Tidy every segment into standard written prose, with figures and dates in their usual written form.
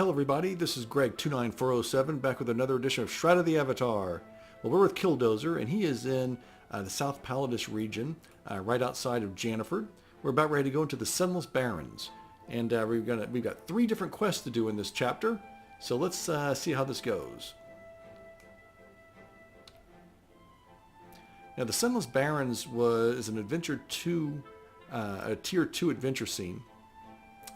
Hello everybody, this is Greg29407 back with another edition of Shroud of the Avatar. Well, we're with Killdozer and he is in the South Palatus region, right outside of Janiford. We're about ready to go into the Sunless Barrens. And we've got 3 different quests to do in this chapter, so let's see how this goes. Now the Sunless Barrens is an Adventure 2, a Tier 2 adventure scene,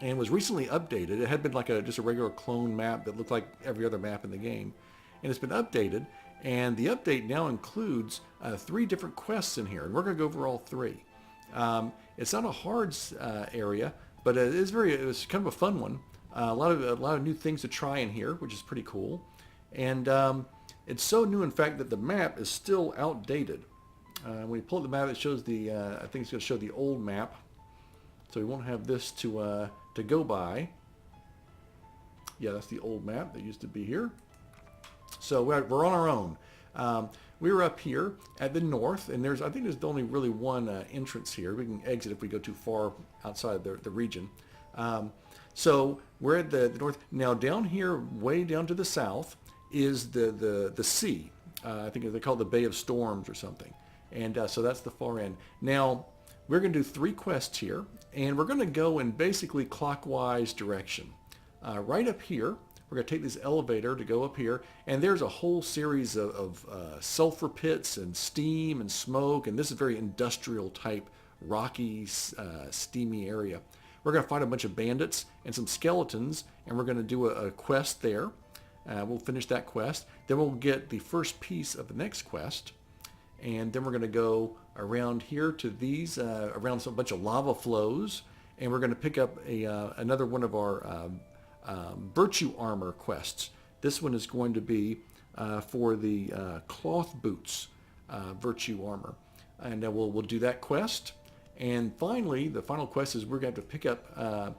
and was recently updated. It had been like just a regular clone map that looked like every other map in the game, and it's been updated, and the update now includes 3 different quests in here, and we're going to go over all 3. It's not a hard area, but it was kind of a fun one. A lot of new things to try in here, which is pretty cool, and it's so new in fact that the map is still outdated. When you pull up the map, it shows I think it's going to show the old map, so we won't have this to go by. Yeah, that's the old map that used to be here. So we're on our own. We were up here at the north, and I think there's only really one entrance here. We can exit if we go too far outside the region. So we're at the north. Now down here, way down to the south, is the sea. I think they call it the Bay of Storms or something. And so that's the far end. Now, we're going to do 3 quests here, and we're going to go in basically clockwise direction. Right up here, we're going to take this elevator to go up here, and there's a whole series of sulfur pits and steam and smoke, and this is a very industrial type, rocky, steamy area. We're going to fight a bunch of bandits and some skeletons, and we're going to do a quest there. We'll finish that quest. Then we'll get the first piece of the next quest. And then we're going to go around here to these, around a bunch of lava flows, and we're going to pick up another one of our virtue armor quests. This one is going to be for the cloth boots virtue armor, and we'll do that quest. And finally, the final quest is we're going to have to pick up,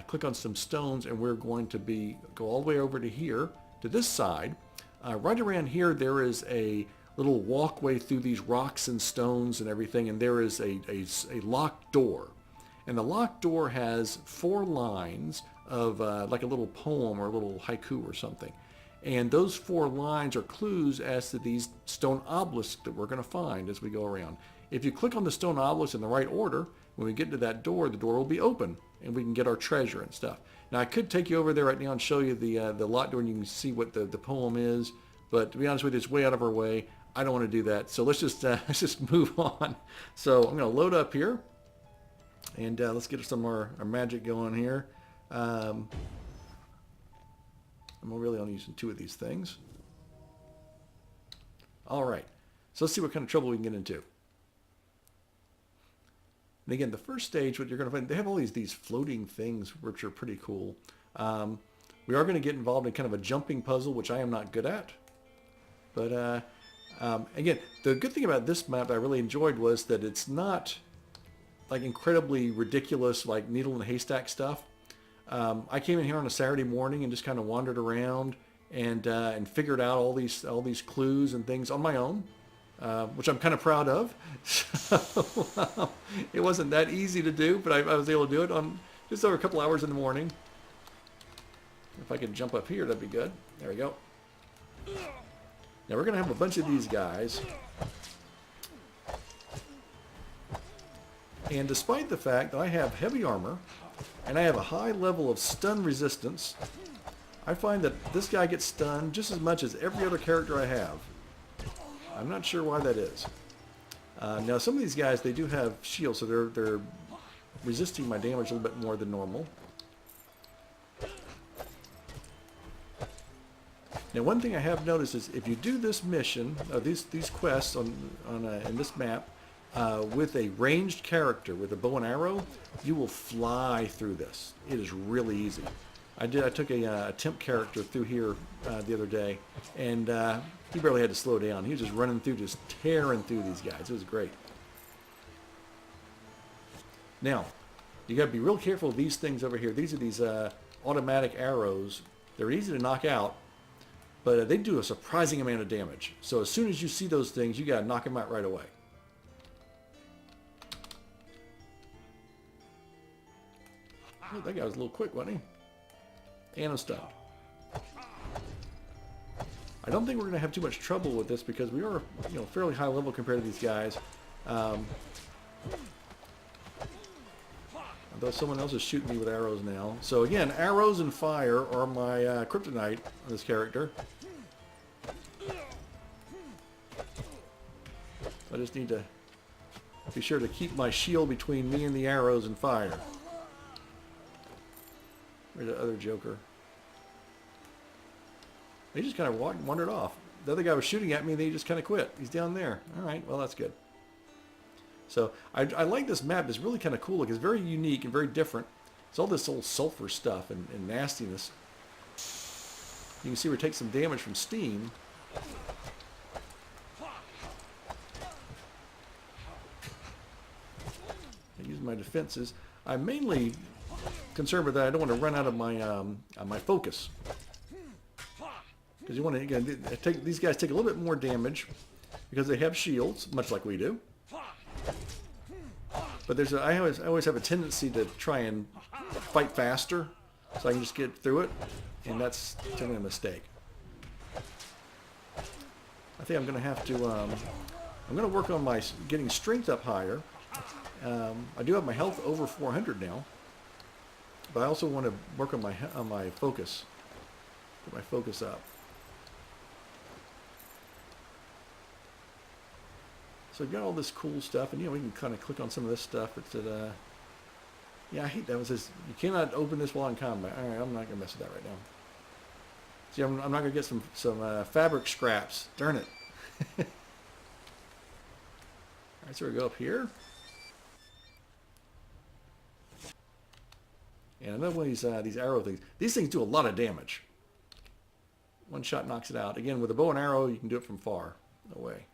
click on some stones, and we're going to go all the way over to here, to this side. Right around here, there is a little walkway through these rocks and stones and everything, and there is a locked door, and the locked door has 4 lines of like a little poem or a little haiku or something, and those 4 lines are clues as to these stone obelisks that we're going to find as we go around. If you click on the stone obelisk in the right order, when we get to that door, the door will be open and we can get our treasure and stuff. Now I could take you over there right now and show you the locked door, and you can see what the poem is, but to be honest with you, it's way out of our way. I don't want to do that, so let's just move on. So I'm going to load up here, and let's get some more our magic going here. I'm really only using 2 of these things. All right, so let's see what kind of trouble we can get into. And again, the first stage, what you're going to find, they have all these floating things, which are pretty cool. We are going to get involved in kind of a jumping puzzle, which I am not good at, but again, the good thing about this map that I really enjoyed was that it's not like incredibly ridiculous, like needle in a haystack stuff. I came in here on a Saturday morning and just kind of wandered around and figured out all these clues and things on my own, which I'm kind of proud of. So, it wasn't that easy to do, but I was able to do it on just over a couple hours in the morning. If I could jump up here, that'd be good. There we go. Now we're going to have a bunch of these guys, and despite the fact that I have heavy armor and I have a high level of stun resistance, I find that this guy gets stunned just as much as every other character I have. I'm not sure why that is. Now some of these guys, they do have shields, so they're resisting my damage a little bit more than normal. Now, one thing I have noticed is if you do this mission, these quests in this map with a ranged character with a bow and arrow, you will fly through this. It is really easy. I took a temp character through here the other day, and he barely had to slow down. He was just running through, just tearing through these guys. It was great. Now, you got to be real careful of these things over here. These are these automatic arrows. They're easy to knock out, but they do a surprising amount of damage. So as soon as you see those things, you got to knock them out right away. Oh, that guy was a little quick, wasn't he? And a stun. I don't think we're going to have too much trouble with this because we are, you know, fairly high level compared to these guys. Although someone else is shooting me with arrows now. So again, arrows and fire are my kryptonite on this character. I just need to be sure to keep my shield between me and the arrows and fire. Where's the other Joker? He just kind of wandered off. The other guy was shooting at me and he just kind of quit. He's down there. Alright, well that's good. So I like this map. It's really kind of cool. Like, it's very unique and very different. It's all this old sulfur stuff and nastiness. You can see we take some damage from steam. I use my defenses. I'm mainly concerned with that. I don't want to run out of my focus. Because you want to, again, these guys take a little bit more damage because they have shields, much like we do. But there's I always have a tendency to try and fight faster, so I can just get through it, and that's generally a mistake. I think I'm going to have to I'm going to work on my getting strength up higher. I do have my health over 400 now, but I also want to work on my focus. Get my focus up. So I've got all this cool stuff, and you know, we can kind of click on some of this stuff. It's at, yeah, I hate that. It says you cannot open this while in combat. All right, I'm not gonna mess with that right now. See, I'm not gonna get some fabric scraps. Darn it. All right, so we go up here, and another one of these arrow things. These things do a lot of damage. One shot knocks it out. Again, with a bow and arrow, you can do it from far away.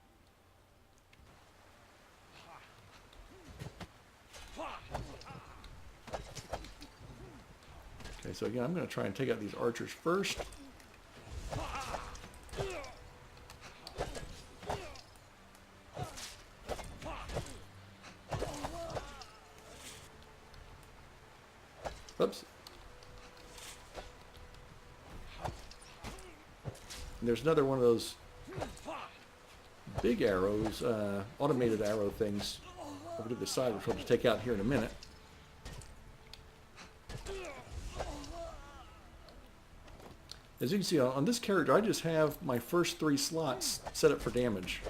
Okay, so again, I'm going to try and take out these archers first. Oops. And there's another one of those big arrows, automated arrow things over to the side, which we'll have to take out here in a minute. As you can see on this character, I just have my first 3 slots set up for damage.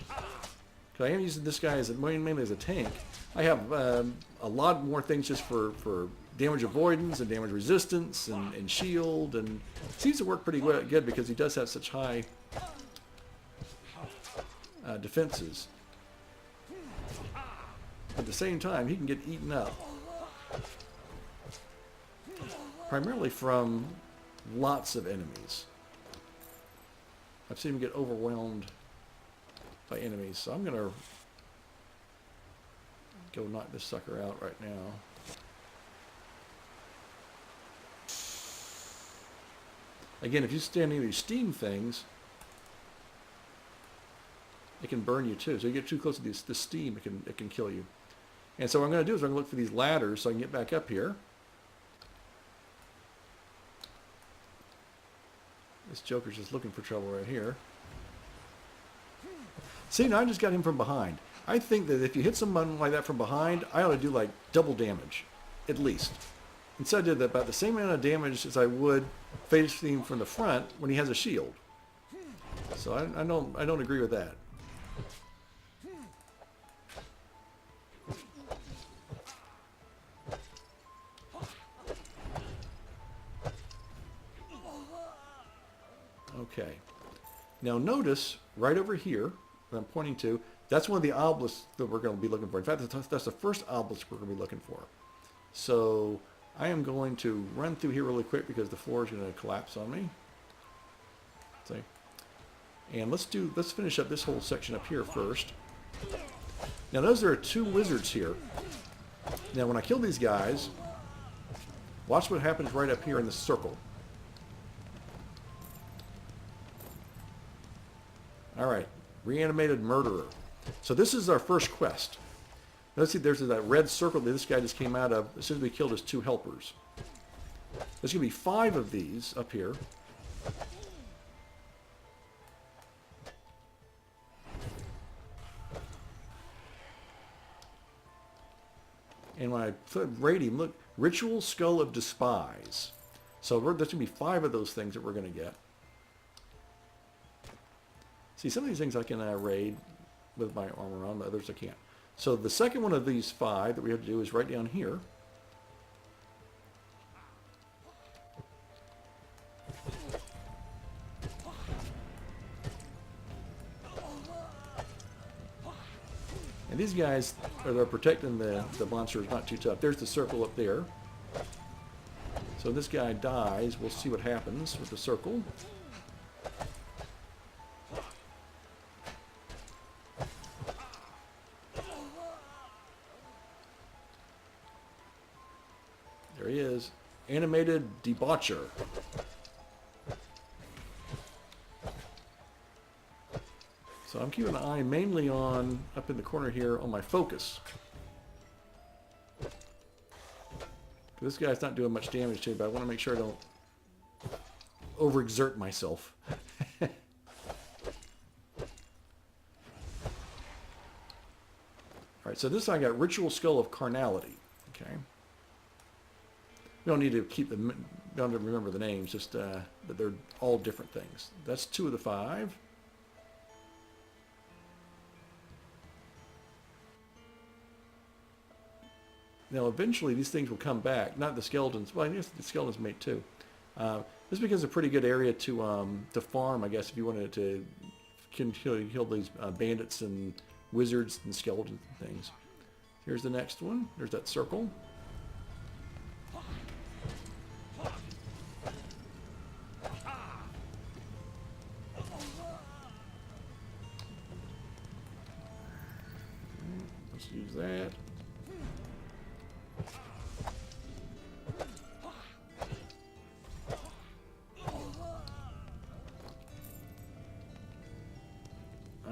Because I am using this guy mainly as a tank. I have a lot more things just for damage avoidance and damage resistance and shield, and it seems to work pretty good because he does have such high defenses. At the same time, he can get eaten up. Primarily from lots of enemies. I've seen him get overwhelmed by enemies, so I'm going to go knock this sucker out right now. Again, if you stand near these steam things, it can burn you too. So you get too close to the steam, it can kill you. And so what I'm going to do is I'm going to look for these ladders so I can get back up here. This Joker's just looking for trouble right here. See, now I just got him from behind. I think that if you hit someone like that from behind, I ought to do like double damage, at least. Instead I did about the same amount of damage as I would facing him from the front when he has a shield. So I don't agree with that. Okay. Now notice right over here that I'm pointing to, that's one of the obelisks that we're going to be looking for. In fact, that's the first obelisk we're going to be looking for. So I am going to run through here really quick because the floor is going to collapse on me. See? And let's finish up this whole section up here first. Now notice there are 2 wizards here. Now when I kill these guys, watch what happens right up here in the circle. Alright, reanimated murderer. So this is our first quest. Let's see, there's that red circle that this guy just came out of as soon as we killed his 2 helpers. There's going to be 5 of these up here. when I rate him, look, Ritual Skull of Despise. So there's going to be 5 of those things that we're going to get. See, some of these things I can raid with my armor on, but others I can't. So the second one of these 5 that we have to do is right down here. And these guys are protecting the monsters, not too tough. There's the circle up there. So this guy dies. We'll see what happens with the circle. There he is. Animated Debaucher. So I'm keeping an eye mainly on, up in the corner here, on my focus. This guy's not doing much damage to me, but I want to make sure I don't overexert myself. Alright, so this I got Ritual Skull of Carnality. Okay. We don't need to keep them, don't remember the names, just that they're all different things. That's 2 of the 5. Now, eventually, these things will come back. Not the skeletons. Well, I guess the skeletons mate too. This becomes a pretty good area to farm, I guess, if you wanted to kill these bandits and wizards and skeletons and things. Here's the next one. There's that circle. Let's use that.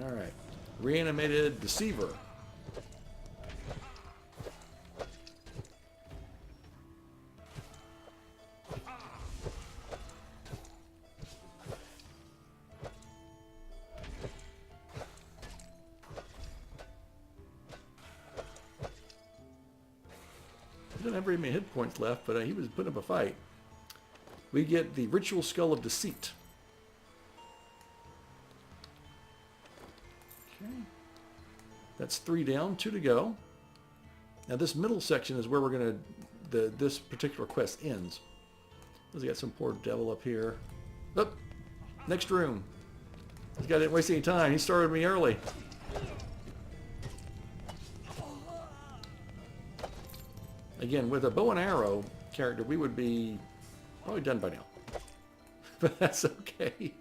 Alright, Reanimated Deceiver. He doesn't have very many hit points left, but he was putting up a fight. We get the Ritual Skull of Deceit. That's 3 down, 2 to go. Now this middle section is where we're going to, this particular quest ends. We got some poor devil up here. Oh, next room. This guy didn't waste any time. He started me early. Again, with a bow and arrow character, we would be probably done by now. But that's okay.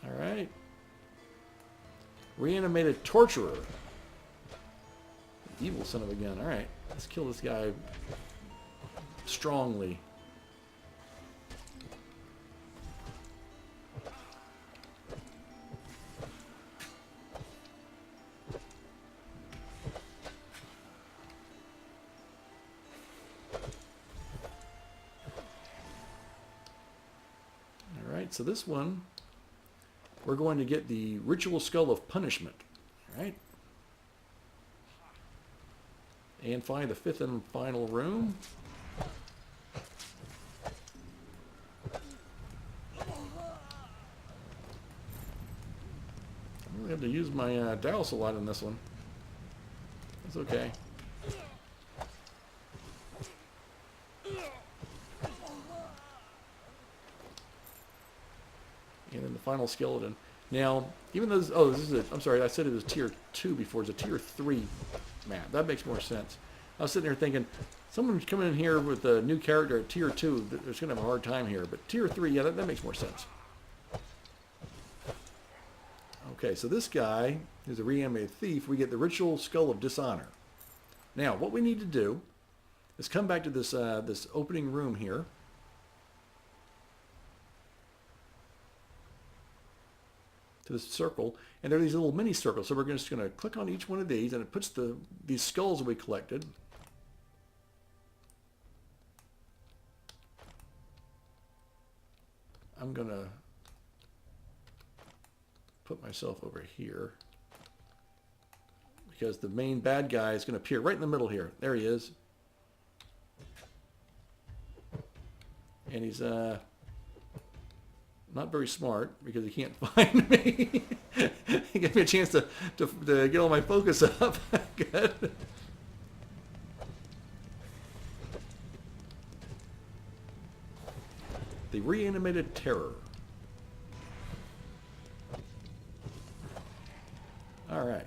Alright. Reanimated Torturer. Evil son of a gun. Alright. Let's kill this guy strongly. Alright, so this one, we're going to get the Ritual Skull of Punishment. Alright. And find the 5th and final room. I'm going to have to use my douse a lot in this one. That's okay. And then the final skeleton. Now, even though this, oh, this is a, I'm sorry, I said it was tier 2 before. It's a tier 3 map. That makes more sense. I was sitting there thinking, someone's coming in here with a new character at tier 2, there's going to have a hard time here. But tier 3, yeah, that makes more sense. Okay, so this guy is a reanimated thief. We get the Ritual Skull of Dishonor. Now, what we need to do is come back to this this opening room here. To this circle, and there are these little mini circles. So we're just going to click on each one of these, and it puts these skulls that we collected. I'm going to put myself over here because the main bad guy is going to appear right in the middle here. There he is. And he's not very smart because he can't find me. He gave me a chance to get all my focus up. Good. The reanimated terror. All right.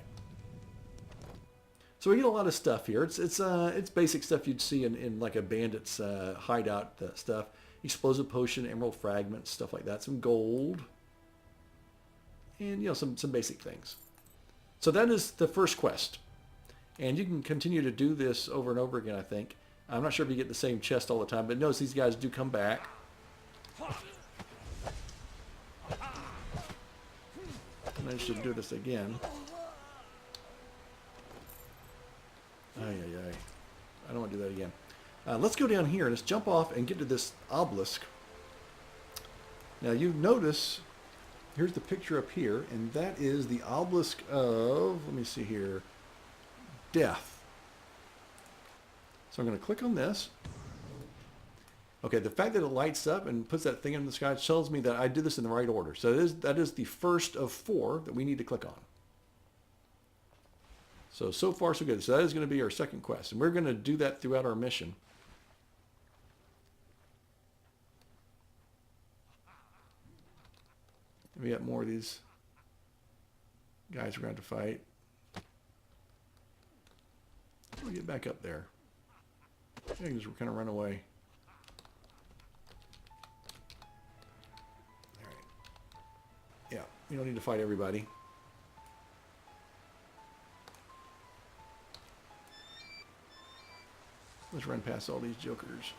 So we get a lot of stuff here. It's basic stuff you'd see in like a bandit's hideout stuff. Explosive potion, emerald fragments, stuff like that. Some gold, and some basic things. So that is the first quest, and you can continue to do this over and over again. I think I'm not sure if you get the same chest all the time, but notice these guys do come back. And I should do this again. I don't want to do that again. Let's go down here and let's jump off and get to this obelisk. Now you notice, here's the picture up here, and that is the obelisk of, let me see here, death. So I'm going to click on this. Okay, the fact that it lights up and puts that thing in the sky tells me that I did this in the right order. So that is the first of 4 that we need to click on. So far so good. So that is going to be our second quest. And we're going to do that throughout our mission. We got more of these guys we're going to have to fight. We'll get back up there. I can just kind of run away. All right. Yeah, you don't need to fight everybody. Let's run past all these jokers.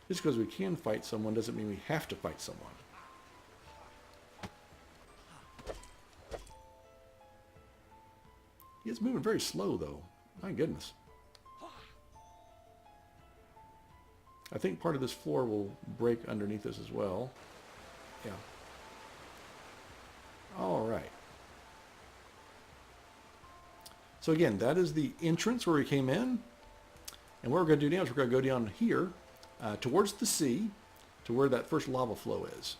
Just because we can fight someone doesn't mean we have to fight someone. It's moving very slow, though. My goodness. I think part of this floor will break underneath us as well. Yeah. All right. So again, that is the entrance where we came in. And what we're going to do now is we're going to go down here towards the sea to where that first lava flow is.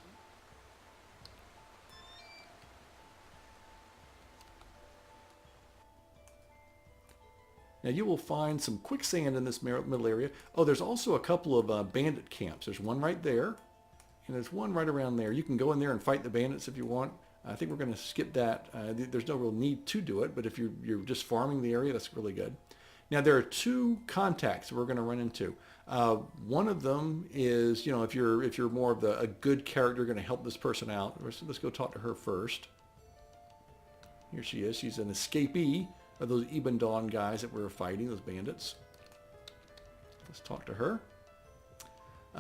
Now you will find some quicksand in this middle area. Oh, there's also a couple of bandit camps. There's one right there, and there's one right around there. You can go in there and fight the bandits if you want. I think we're going to skip that. There's no real need to do it, but if you're just farming the area, that's really good. Now there are 2 contacts we're going to run into. One of them is, if you're more of a good character, going to help this person out. Let's go talk to her first. Here she is. She's an escapee of those Ebon Dawn guys that we were fighting, those bandits. Let's talk to her.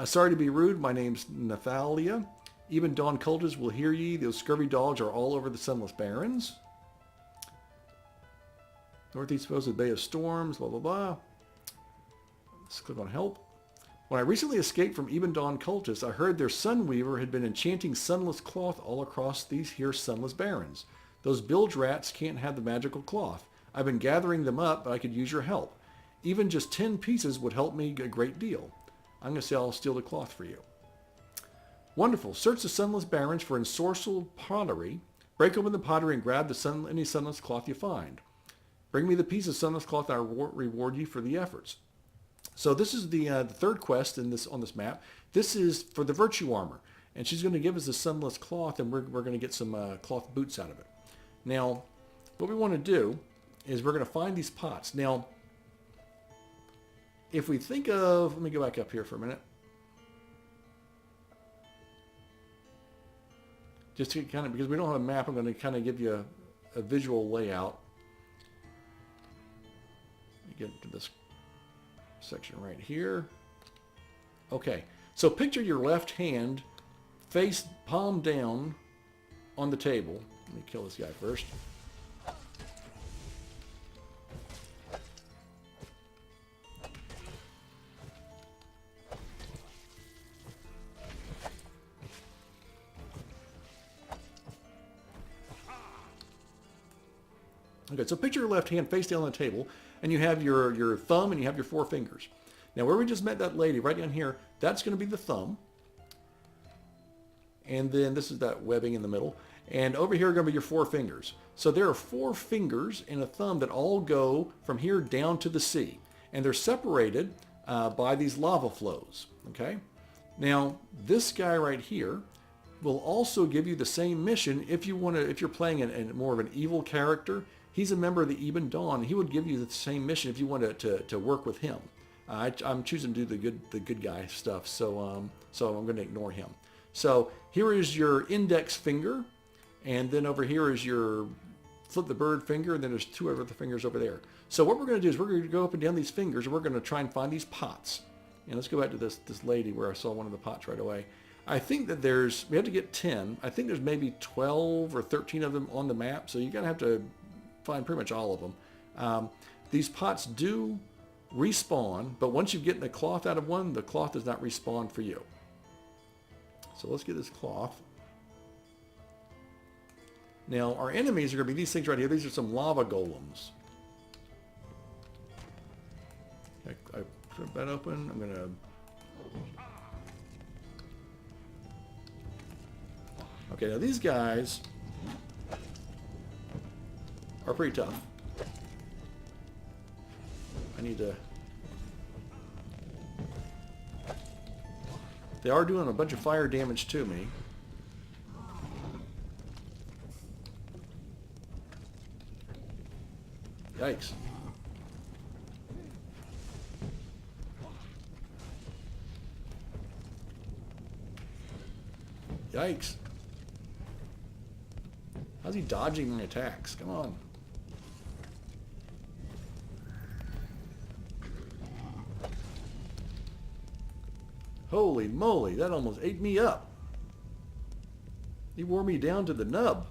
Sorry to be rude. My name's Nathalia. Ebon Dawn cultists will hear ye. Those scurvy dogs are all over the Sunless Barrens. Northeast supposed Bay of Storms, blah, blah, blah. Let's click on help. When I recently escaped from Ebon Dawn cultists, I heard their Sunweaver had been enchanting sunless cloth all across these here Sunless Barrens. Those bilge rats can't have the magical cloth. I've been gathering them up, but I could use your help. Even just 10 pieces would help me a great deal. I'm going to say I'll steal the cloth for you. Wonderful. Search the Sunless Barrens for ensorcelled pottery. Break open the pottery and grab any sunless cloth you find. Bring me the piece of sunless cloth and I will reward you for the efforts. So this is the third quest on this map. This is for the virtue armor. And she's going to give us the sunless cloth, and we're going to get some cloth boots out of it. Now, what we want to do is we're going to find these pots. Now, if we think of, let me go back up here for a minute. Just to kind of, because we don't have a map, I'm going to kind of give you a visual layout. Let me get to this section right here. Okay, so picture your left hand face palm down on the table. Let me kill this guy first. Okay, so picture your left hand face down on the table, and you have your thumb and you have your 4 fingers. Now where we just met that lady, right down here, that's going to be the thumb. And then this is that webbing in the middle. And over here are going to be your 4 fingers. So there are 4 fingers and a thumb that all go from here down to the sea. And they're separated by these lava flows. Okay? Now, this guy right here will also give you the same mission if you want to, if you're playing more of an evil character. He's a member of the Even Dawn. He would give you the same mission if you want to work with him. I'm choosing to do the good guy stuff, so I'm going to ignore him. So here is your index finger, and then over here is your flip the bird finger, and then there's 2 other fingers over there. So what we're going to do is we're going to go up and down these fingers, and we're going to try and find these pots. And let's go back to this lady where I saw one of the pots right away. I think that we have to get 10. I think there's maybe 12 or 13 of them on the map, so you're going to have to find pretty much all of them. These pots do respawn, but once you get the cloth out of one, the cloth does not respawn for you. So let's get this cloth. Now our enemies are going to be these things right here. These are some lava golems. I flip that open. I'm going to... Okay, now these guys are pretty tough. I need to... They are doing a bunch of fire damage to me. Yikes. Yikes. How's he dodging my attacks? Come on. Holy moly, that almost ate me up. He wore me down to the nub.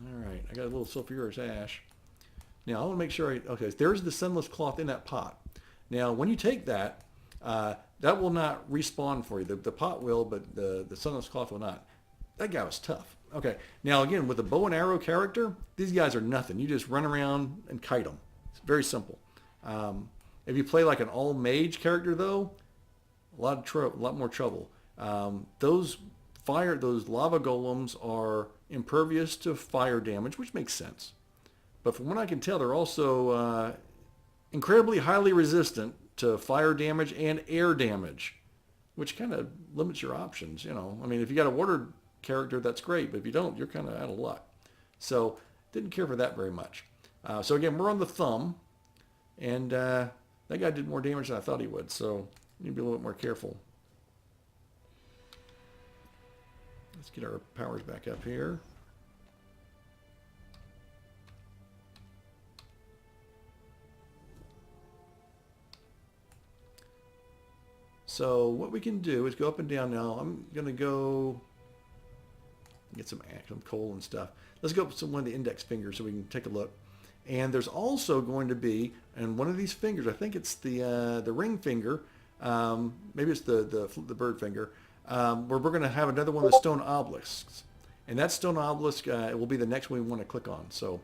Alright, I got a little sulfurous ash. Now I want to make sure okay, there's the sunless cloth in that pot. Now when you take that, that will not respawn for you. The pot will, but the sunless cloth will not. That guy was tough. Okay, now again, with a bow and arrow character, these guys are nothing. You just run around and kite them. It's very simple. If you play like an all mage character though, a lot more trouble. Those lava golems are impervious to fire damage, which makes sense. But from what I can tell, they're also incredibly highly resistant to fire damage and air damage, which kind of limits your options. You know, I mean, if you got a water character, that's great, but if you don't, you're kind of out of luck. So didn't care for that very much. So again, we're on the thumb, and that guy did more damage than I thought he would, so you need to be a little bit more careful. Let's get our powers back up here. So what we can do is go up and down now. I'm going to go get some coal and stuff. Let's go up to one of the index fingers so we can take a look. And there's also going to be, and one of these fingers, I think it's the ring finger, maybe it's the bird finger, where we're going to have another one of the stone obelisks. And that stone obelisk will be the next one we want to click on. So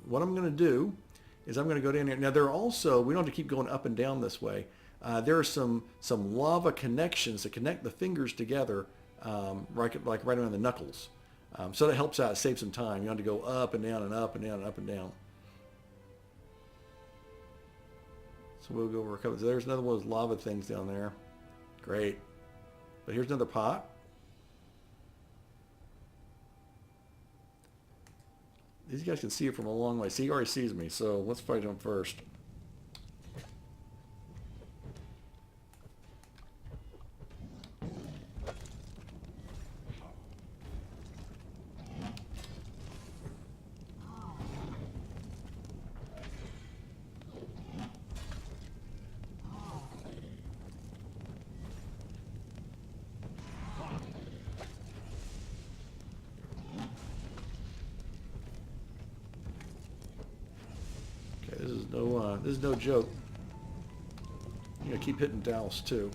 what I'm going to do is I'm going to go down here. Now there are also, we don't have to keep going up and down this way. There are some lava connections that connect the fingers together, like right around the knuckles. So that helps out, saves some time. You don't have to go up and down and up and down and up and down. So we'll go over a couple. So there's another one of those lava things down there. Great. But here's another pot. These guys can see it from a long way. See, he already sees me, so let's fight him first. This is no joke. You gotta keep hitting Dallas too.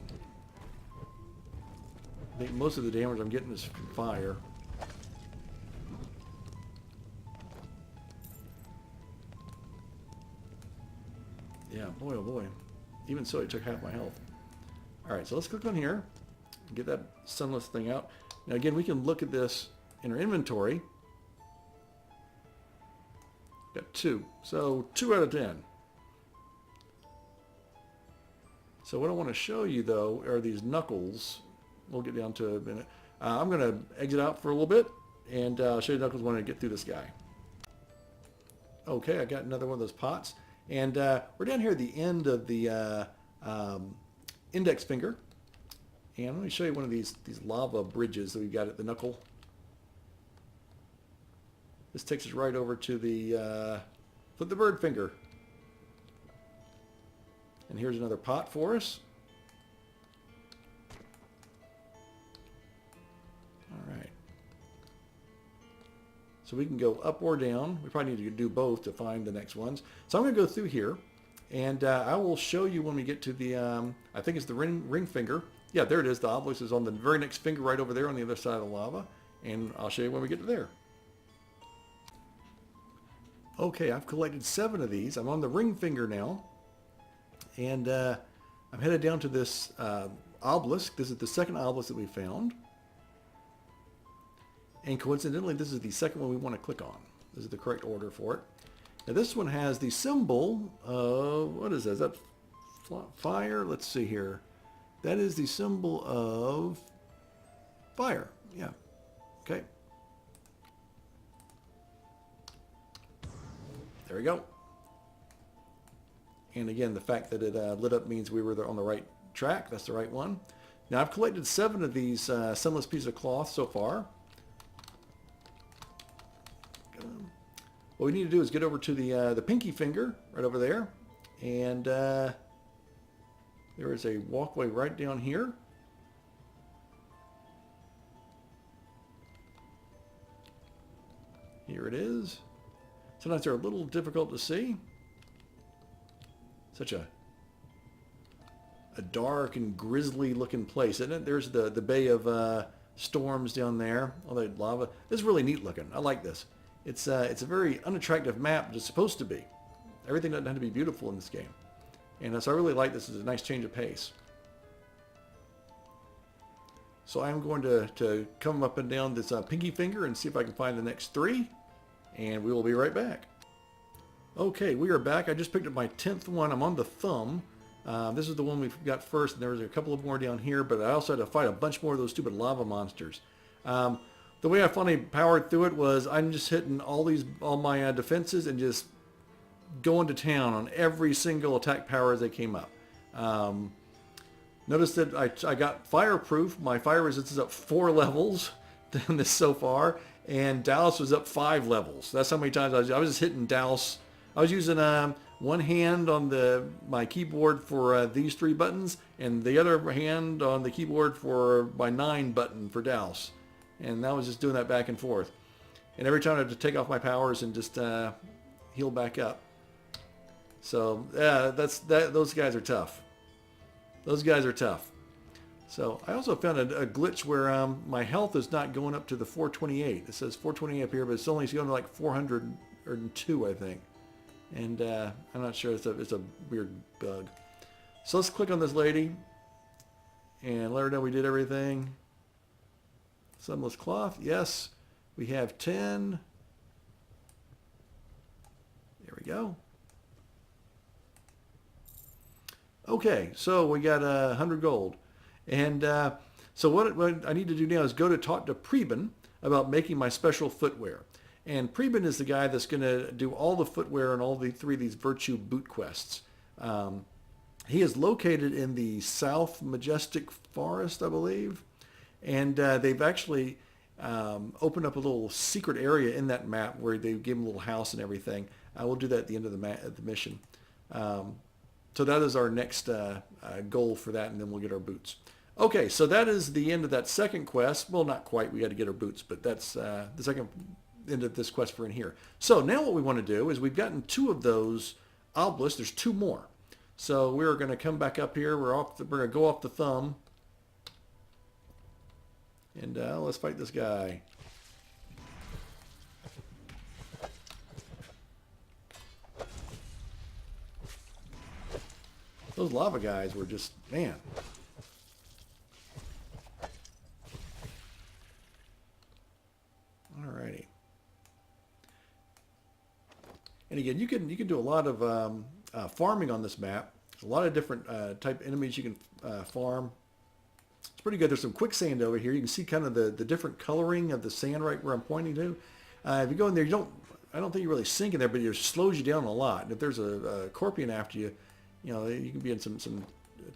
I think most of the damage I'm getting is from fire. Yeah, boy, oh boy. Even so, it took half my health. Alright, so let's click on here. Get that sunless thing out. Now again, we can look at this in our inventory. Got 2. So 2 out of 10. So what I want to show you though are these knuckles. We'll get down to a minute. I'm going to exit out for a little bit and show you the knuckles when I get through this guy. Okay, I got another one of those pots. And we're down here at the end of the index finger. And let me show you one of these lava bridges that we've got at the knuckle. This takes us right over to the flip the bird finger. And here's another pot for us. All right. So we can go up or down. We probably need to do both to find the next ones. So I'm going to go through here, and I will show you when we get to the, I think it's the ring finger. Yeah, there it is. The obelisk is on the very next finger right over there on the other side of the lava. And I'll show you when we get to there. Okay, I've collected 7 of these. I'm on the ring finger now. And I'm headed down to this obelisk. This is the second obelisk that we found. And coincidentally, this is the second one we want to click on. This is the correct order for it. Now this one has the symbol of, what is that? Is that fire? Let's see here. That is the symbol of fire. Yeah. Okay. There we go. And again, the fact that it lit up means we were on the right track. That's the right one. Now I've collected 7 of these sunless pieces of cloth so far. What we need to do is get over to the pinky finger right over there. And there is a walkway right down here. Here it is. Sometimes they're a little difficult to see. Such a dark and grisly looking place, isn't it? There's the Bay of Storms down there. All that lava. This is really neat looking. I like this. It's a very unattractive map, but it's supposed to be. Everything doesn't have to be beautiful in this game. And so I really like this. It's a nice change of pace. So I'm going to come up and down this pinky finger and see if I can find the next 3. And we will be right back. Okay, we are back. I just picked up my 10th one. I'm on the thumb. This is the one we got first, and there was a couple of more down here, but I also had to fight a bunch more of those stupid lava monsters. The way I finally powered through it was I'm just hitting all my defenses and just going to town on every single attack power as they came up. Notice that I got fireproof. My fire resistance is up 4 levels in this so far, and Douse was up 5 levels. That's how many times I was just hitting Douse. I was using one hand on my keyboard for these 3 buttons, and the other hand on the keyboard for my 9 button for Douse. And I was just doing that back and forth. And every time I had to take off my powers and just heal back up. So yeah, those guys are tough. Those guys are tough. So I also found a glitch where my health is not going up to the 428. It says 428 up here, but it's only going to like 402, I think. And I'm not sure. It's a weird bug. So let's click on this lady and let her know we did everything. Sunless cloth. Yes, we have 10. There we go. Okay, so we got 100 gold. And so what I need to do now is go to talk to Preben about making my special footwear. And Preben is the guy that's going to do all the footwear and all the 3 of these virtue boot quests. He is located in the South Majestic Forest, I believe. And they've actually opened up a little secret area in that map where they give him a little house and everything. I will do that at the end of the mission. So that is our next goal for that, and then we'll get our boots. Okay, so that is the end of that second quest. Well, not quite. We got to get our boots, but that's the second end of this quest for in here. So now what we want to do is we've gotten 2 of those obelisks. There's 2 more. So we're going to come back up here. We're going to go off the thumb. And let's fight this guy. Those lava guys were just, man. Alrighty. And again, you can do a lot of farming on this map. A lot of different type enemies you can farm. It's pretty good. There's some quicksand over here. You can see kind of the different coloring of the sand right where I'm pointing to. If you go in there, I don't think you really sink in there, but it slows you down a lot. And if there's a scorpion after you, you know, you can be in some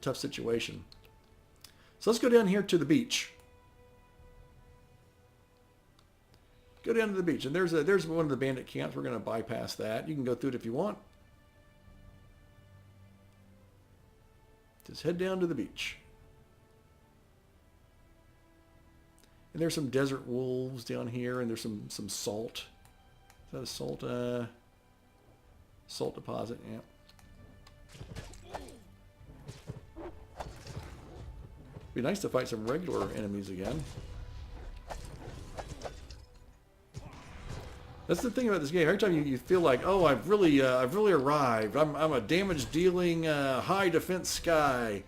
tough situation. So let's go down here to the beach. Go down to the beach, and there's one of the bandit camps. We're going to bypass that. You can go through it if you want. Just head down to the beach. And there's some desert wolves down here, and there's some salt. Is that a salt deposit? Yeah. Be nice to fight some regular enemies again. That's the thing about this game. Every time you feel like, oh, I've really arrived. I'm a damage dealing, high defense guy,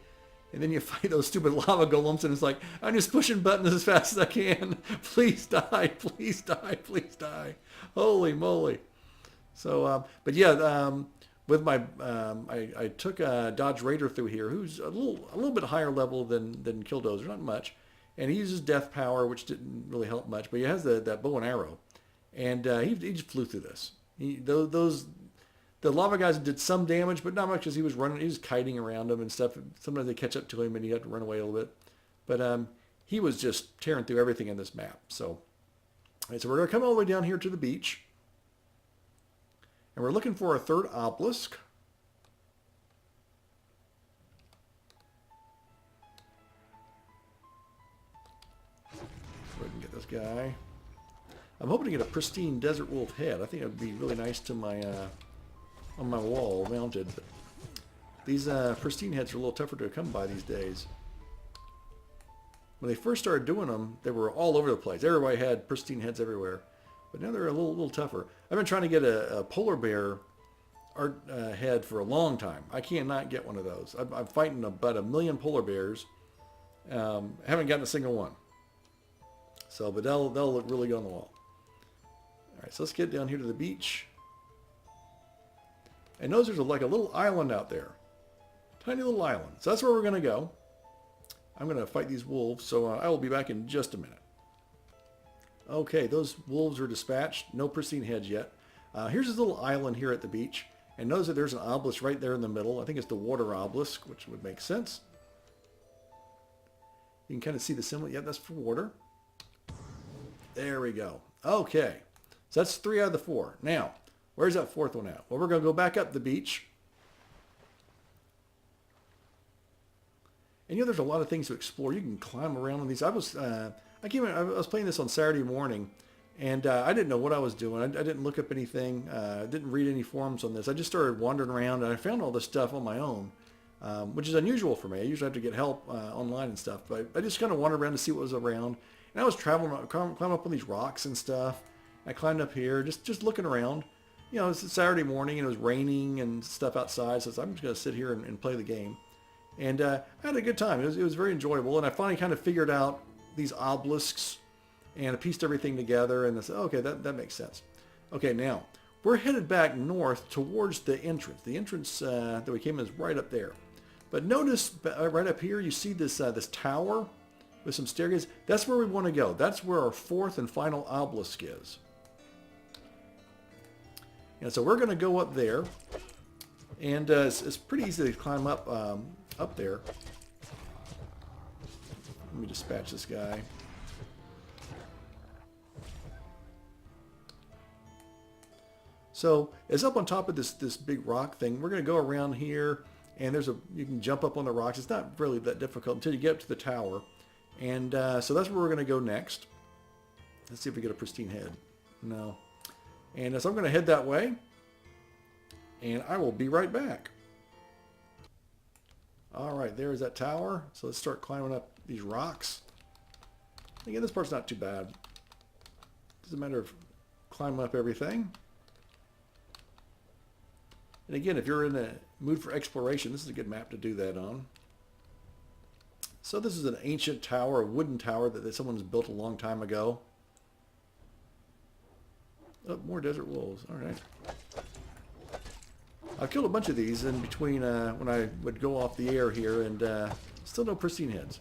and then you fight those stupid lava golems, and it's like, I'm just pushing buttons as fast as I can. Please die, please die, please die. Holy moly! So, but yeah, with my I took a Dodge Raider through here, who's a little bit higher level than Killdozer, not much, and he uses death power, which didn't really help much, but he has that bow and arrow. And he just flew through this. The lava guys did some damage, but not much because he was running. He was kiting around them and stuff. Sometimes they catch up to him and he had to run away a little bit. But he was just tearing through everything in this map. So we're going to come all the way down here to the beach. And we're looking for a third obelisk. So we can get this guy. I'm hoping to get a pristine desert wolf head. I think it would be really nice to my on my wall mounted. But these pristine heads are a little tougher to come by these days. When they first started doing them, they were all over the place. Everybody had pristine heads everywhere. But now they're a little tougher. I've been trying to get a polar bear art head for a long time. I cannot get one of those. I'm fighting about 1 million polar bears. Haven't gotten a single one. So, but they'll look really good on the wall. All right, so let's get down here to the beach. And notice there's like a little island out there. Tiny little island. So that's where we're going to go. I'm going to fight these wolves, so I will be back in just a minute. Okay, those wolves are dispatched. No pristine heads yet. Here's this little island here at the beach. And notice that there's an obelisk right there in the middle. I think it's the water obelisk, which would make sense. You can kind of see the symbol. Yep, that's for water. There we go. Okay. So that's 3 out of the 4. Now, where's that 4th one at? Well, we're going to go back up the beach. And you know, there's a lot of things to explore. You can climb around on these. I was playing this on Saturday morning, and I didn't know what I was doing. I didn't look up anything. I didn't read any forums on this. I just started wandering around, and I found all this stuff on my own, which is unusual for me. I usually have to get help online and stuff. But I just kind of wandered around to see what was around. And I was climbing up on these rocks and stuff. I climbed up here, just looking around. You know, it's a Saturday morning and it was raining and stuff outside, so I'm just going to sit here and play the game. And I had a good time. It was very enjoyable, and I finally kind of figured out these obelisks, and I pieced everything together, and I said, okay, that makes sense. Okay, now, we're headed back north towards the entrance. The entrance that we came in is right up there. But notice right up here, you see this tower with some staircases. That's where we want to go. That's where our 4th and final obelisk is. And so we're going to go up there, and it's pretty easy to climb up there. Let me dispatch this guy. So it's up on top of this big rock thing. We're going to go around here, and you can jump up on the rocks. It's not really that difficult until you get up to the tower. And so that's where we're going to go next. Let's see if we get a pristine head. No. And so I'm going to head that way, and I will be right back. All right, there's that tower. So let's start climbing up these rocks. Again, this part's not too bad. It's a matter of climbing up everything. And again, if you're in a mood for exploration, this is a good map to do that on. So this is an ancient tower, a wooden tower that someone's built a long time ago. Oh, more desert wolves. All right. I've killed a bunch of these in between when I would go off the air here, and still no pristine heads.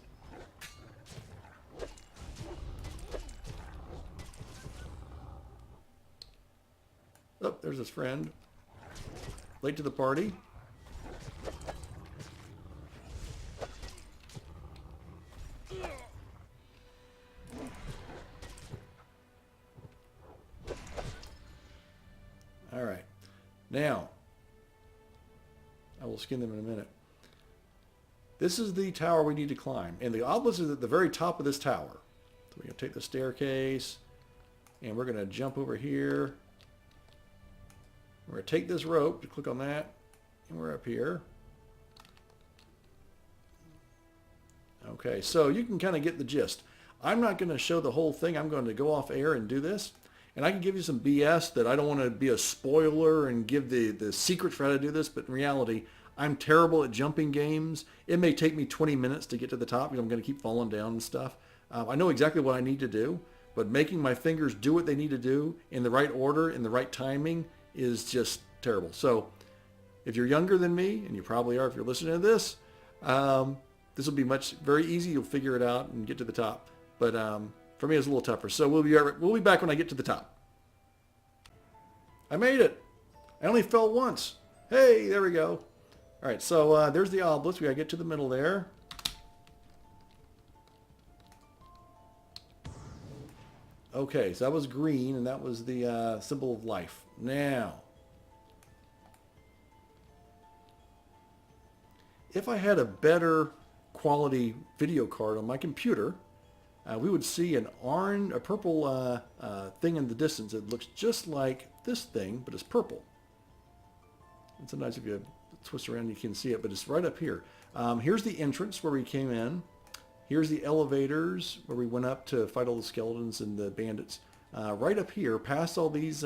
Oh, there's his friend. Late to the party. All right. Now, I will skin them in a minute. This is the tower we need to climb. And the obelisk is at the very top of this tower. So we're going to take the staircase, and we're going to jump over here. We're going to take this rope, to click on that, and we're up here. Okay, so you can kind of get the gist. I'm not going to show the whole thing. I'm going to go off air and do this. And I can give you some BS that I don't want to be a spoiler and give the secret for how to do this, but in reality, I'm terrible at jumping games. It may take me 20 minutes to get to the top because I'm going to keep falling down and stuff. I know exactly what I need to do, but making my fingers do what they need to do in the right order, in the right timing, is just terrible. So if you're younger than me, and you probably are if you're listening to this, this will be very easy. You'll figure it out and get to the top. But for me, it's a little tougher. So we'll be back when I get to the top. I made it. I only fell once. Hey, there we go. All right, so there's the obelisk. We got to get to the middle there. Okay, so that was green, and that was the symbol of life. Now, if I had a better quality video card on my computer, we would see a purple thing in the distance. It looks just like this thing, but it's purple. And sometimes if you twist around, you can see it, but it's right up here. Here's the entrance where we came in. Here's the elevators where we went up to fight all the skeletons and the bandits. Right up here, past all these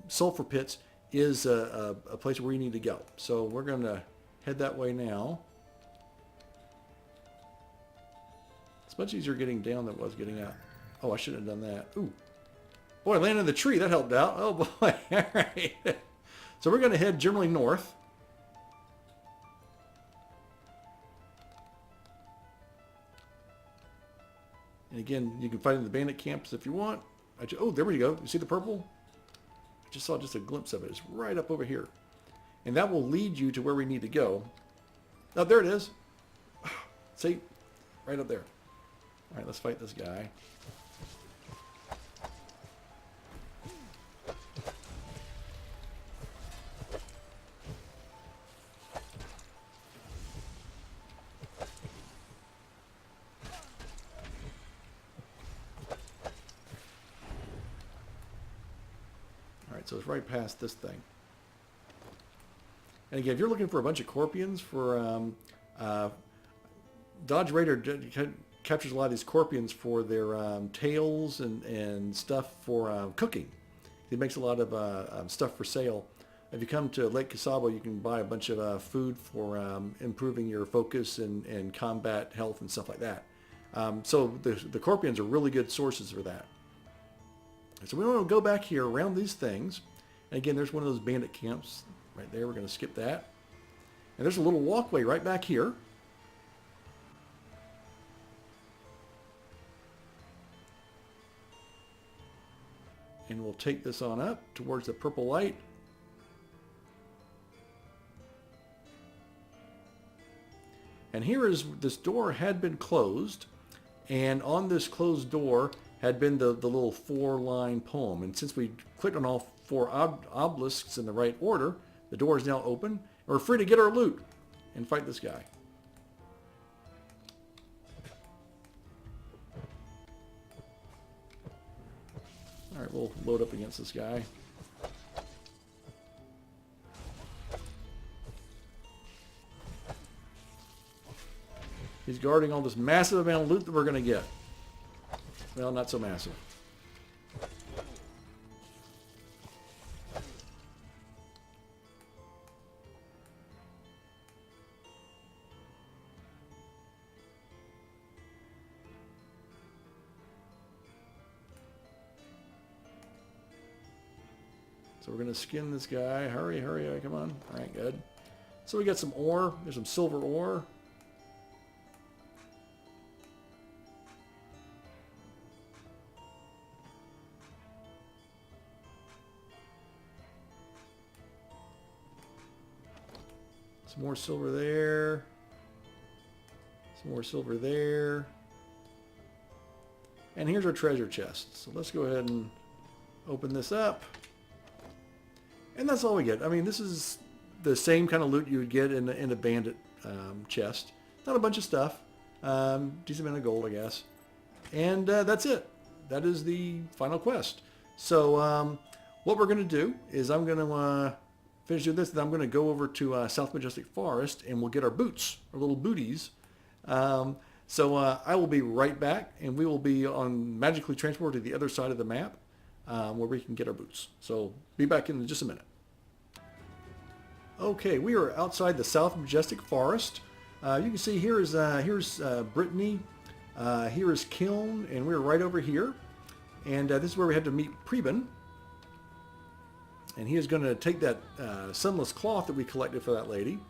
sulfur pits, is a place where we need to go. So we're going to head that way now. It's much easier getting down than it was getting out. Oh, I shouldn't have done that. Ooh. Boy, I landed in the tree. That helped out. Oh, boy. All right. So we're going to head generally north. And again, you can fight in the bandit camps if you want. Oh, there we go. You see the purple? I just saw just a glimpse of it. It's right up over here. And that will lead you to where we need to go. Oh, there it is. See? Right up there. All right, let's fight this guy. So it's right past this thing. And again, if you're looking for a bunch of Corpions for Dodge Raider captures a lot of these Corpions for their tails and stuff for cooking. He makes a lot of stuff for sale. If you come to Lake Casabo, you can buy a bunch of food for improving your focus and combat health and stuff like that. So the Corpions are really good sources for that. So we want to go back here around these things. And again, there's one of those bandit camps right there. We're going to skip that. And there's a little walkway right back here. And we'll take this on up towards the purple light. And here is, this door had been closed. And on this closed door had been the little 4-line poem. And since we clicked on all 4 obelisks in the right order, the door is now open. And we're free to get our loot and fight this guy. All right, we'll load up against this guy. He's guarding all this massive amount of loot that we're going to get. Well, not so massive. So we're going to skin this guy. Hurry, hurry, come on. All right, good. So we got some ore. There's some silver ore. Some more silver there. Some more silver there. And here's our treasure chest. So let's go ahead and open this up. And that's all we get. I mean, this is the same kind of loot you would get in a bandit chest. Not a bunch of stuff. Decent amount of gold, I guess. And that's it. That is the final quest. So what we're going to do is I'm going to finish doing this, and I'm going to go over to South Majestic Forest, and we'll get our boots, our little booties. So I will be right back, and we will be magically transported to the other side of the map where we can get our boots. So be back in just a minute. Okay, we are outside the South Majestic Forest. You can see here's Brittany, here is Kiln, and we're right over here. And this is where we had to meet Preben. And he is going to take that sunless cloth that we collected for that lady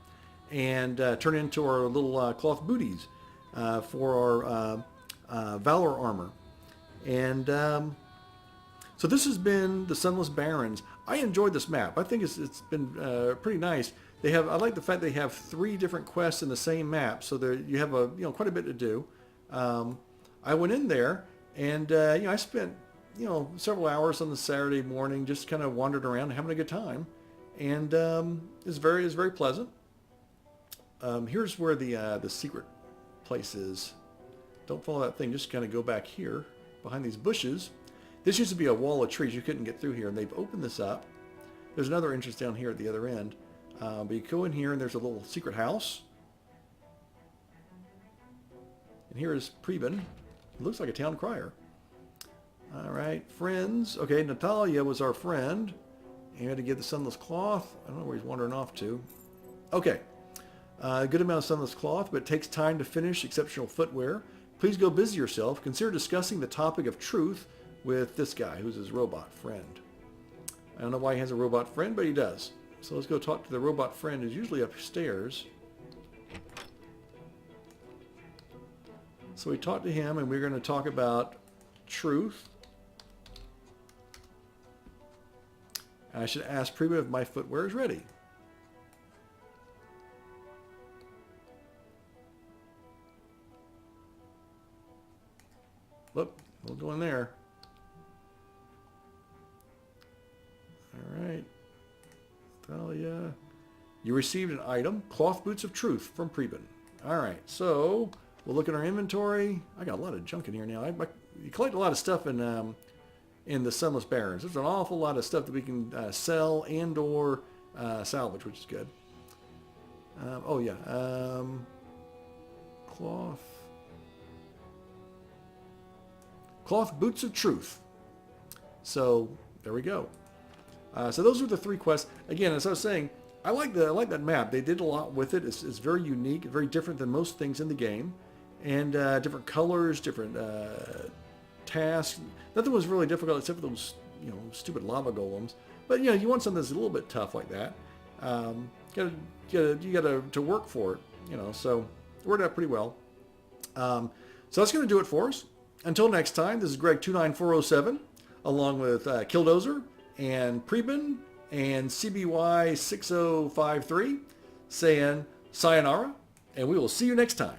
and turn it into our little cloth booties for our Valor Armor. And so this has been the Sunless Barrens. I enjoyed this map. I think it's been pretty nice. I like the fact they have 3 different quests in the same map, so there you have quite a bit to do. I went in there and I spent several hours on the Saturday morning just kind of wandered around having a good time, and it's very pleasant. Here's where the secret place is. Don't follow that thing, just kind of go back here behind these bushes. This used to be a wall of trees. You couldn't get through here, and they've opened this up. There's another entrance down here at the other end. But you go in here, and there's a little secret house. And here is Preben. It looks like a town crier. All right, friends. Okay, Natalia was our friend. And we had to get the sunless cloth. I don't know where he's wandering off to. Okay. A good amount of sunless cloth, but it takes time to finish exceptional footwear. Please go busy yourself. Consider discussing the topic of truth with this guy, who's his robot friend. I don't know why he has a robot friend, but he does. So let's go talk to the robot friend, who's usually upstairs. So we talked to him, and we're going to talk about truth. I should ask Preben if my footwear is ready. Look, we'll go in there. All right. Thalia. You received an item, cloth boots of truth from Preben. All right, so we'll look at our inventory. I got a lot of junk in here now. You collect a lot of stuff in the Sunless Barrens. There's an awful lot of stuff that we can sell and or salvage, which is good. Oh yeah, cloth boots of truth. So there we go. So those are the 3 quests. Again, as I was saying, I like that map. They did a lot with it. It's very unique, very different than most things in the game, and different colors, different tasks. Nothing was really difficult except for those stupid lava golems. But you want something that's a little bit tough like that. You gotta to work for it. So it worked out pretty well. So that's gonna do it for us. Until next time, this is Greg29407, along with Killdozer and Preben and CBY6053 saying sayonara, and we will see you next time.